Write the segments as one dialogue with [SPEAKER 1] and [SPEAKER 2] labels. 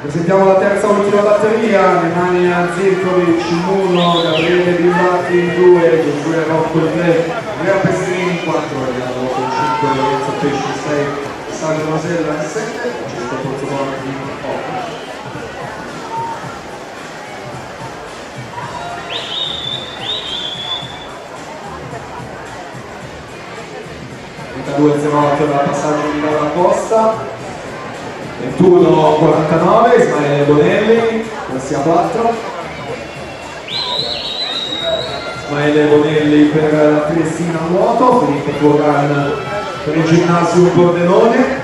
[SPEAKER 1] Presentiamo la terza ultima batteria, Nemanja Zivkovic 1, Gabriele Bimbatti in 2, Giosuè Rocco in 3, Andrea Pestrini in 4, Ariano Rocco in 5, Lorenzo Pesci in 6, Salvo Rosella in 7, Francesco Pozzobona in 8. 32-08 dal passaggio di Laura Costa, 21-49 Ismaele Bonelli, Garcia 4, Ismaele Bonelli per la Triestina nuoto, Filippo Kogan per il Ginnasio Pordenone,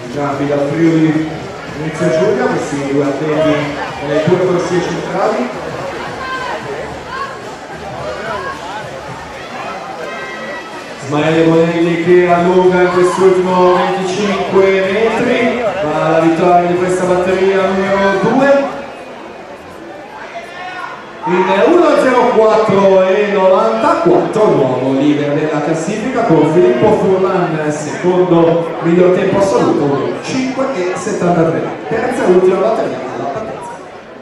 [SPEAKER 1] entrambi dal Friuli Inizio Giulia, questi due atleti nelle due corsie centrali. Ismaele Bonelli che allunga in quest'ultimo 25 metri, ma la vittoria di questa batteria numero 2 in 1.04.94, nuovo leader della classifica con Filippo Furlan secondo miglior tempo assoluto 5.73. Terza e ultima batteria della partita.